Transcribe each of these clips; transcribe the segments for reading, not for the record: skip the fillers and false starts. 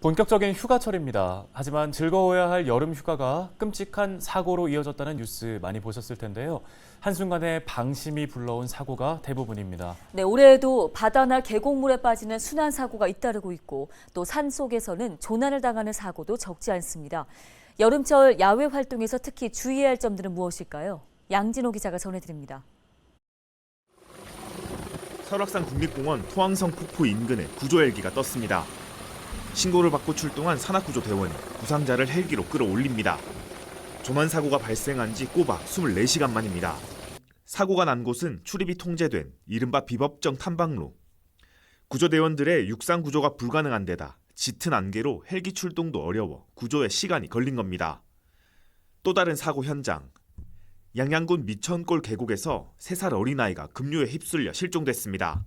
본격적인 휴가철입니다. 하지만 즐거워야 할 여름 휴가가 끔찍한 사고로 이어졌다는 뉴스 많이 보셨을 텐데요. 한순간에 방심이 불러온 사고가 대부분입니다. 네, 올해에도 바다나 계곡물에 빠지는 순환 사고가 잇따르고 있고 또 산속에서는 조난을 당하는 사고도 적지 않습니다. 여름철 야외 활동에서 특히 주의해야 할 점들은 무엇일까요? 양진호 기자가 전해드립니다. 설악산 국립공원 토항성 폭포 인근에 구조 헬기가 떴습니다. 신고를 받고 출동한 산악구조대원이 부상자를 헬기로 끌어올립니다. 조난 사고가 발생한 지 꼬박 24시간 만입니다. 사고가 난 곳은 출입이 통제된 이른바 비법정 탐방로. 구조대원들의 육상 구조가 불가능한 데다 짙은 안개로 헬기 출동도 어려워 구조에 시간이 걸린 겁니다. 또 다른 사고 현장. 양양군 미천골 계곡에서 3살 어린아이가 급류에 휩쓸려 실종됐습니다.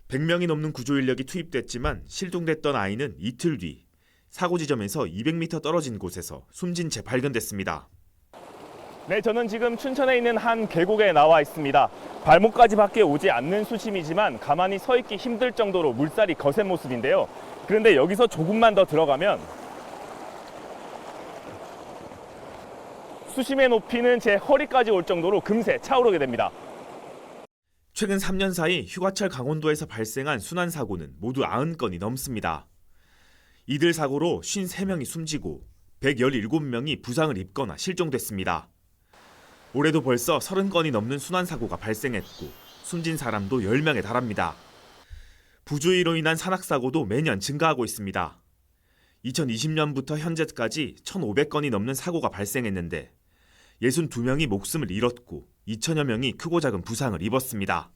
100명이 넘는 구조 인력이 투입됐지만 실종됐던 아이는 이틀 뒤 사고 지점에서 200m 떨어진 곳에서 숨진 채 발견됐습니다. 네, 저는 지금 춘천에 있는 한 계곡에 나와 있습니다. 발목까지밖에 오지 않는 수심이지만 가만히 서 있기 힘들 정도로 물살이 거센 모습인데요. 그런데 여기서 조금만 더 들어가면 수심의 높이는 제 허리까지 올 정도로 금세 차오르게 됩니다. 최근 3년 사이 휴가철 강원도에서 발생한 순환 사고는 모두 90건이 넘습니다. 이들 사고로 53명이 숨지고 117명이 부상을 입거나 실종됐습니다. 올해도 벌써 30건이 넘는 순환 사고가 발생했고 숨진 사람도 10명에 달합니다. 부주의로 인한 산악사고도 매년 증가하고 있습니다. 2020년부터 현재까지 1,500건이 넘는 사고가 발생했는데 62명이 목숨을 잃었고 2천여 명이 크고 작은 부상을 입었습니다.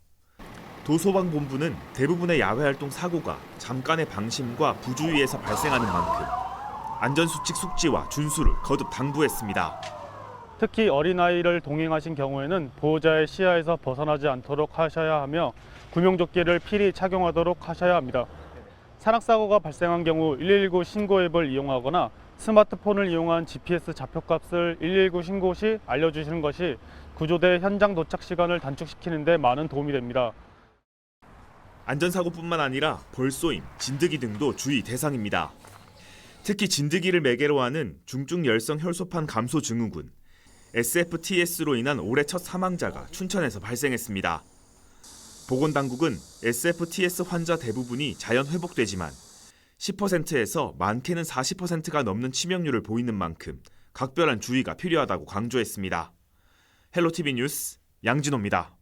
도소방본부는 대부분의 야외활동 사고가 잠깐의 방심과 부주의에서 발생하는 만큼 안전수칙 숙지와 준수를 거듭 당부했습니다. 특히 어린아이를 동행하신 경우에는 보호자의 시야에서 벗어나지 않도록 하셔야 하며 구명조끼를 필히 착용하도록 하셔야 합니다. 산악사고가 발생한 경우 119 신고 앱을 이용하거나 스마트폰을 이용한 GPS 좌표값을 119 신고 시 알려주시는 것이 구조대 현장 도착 시간을 단축시키는 데 많은 도움이 됩니다. 안전사고뿐만 아니라 벌쏘임, 진드기 등도 주의 대상입니다. 특히 진드기를 매개로 하는 중증 열성 혈소판 감소 증후군 SFTS로 인한 올해 첫 사망자가 춘천에서 발생했습니다. 보건당국은 SFTS 환자 대부분이 자연 회복되지만 10%에서 많게는 40%가 넘는 치명률을 보이는 만큼 각별한 주의가 필요하다고 강조했습니다. 헬로티비 뉴스 양진호입니다.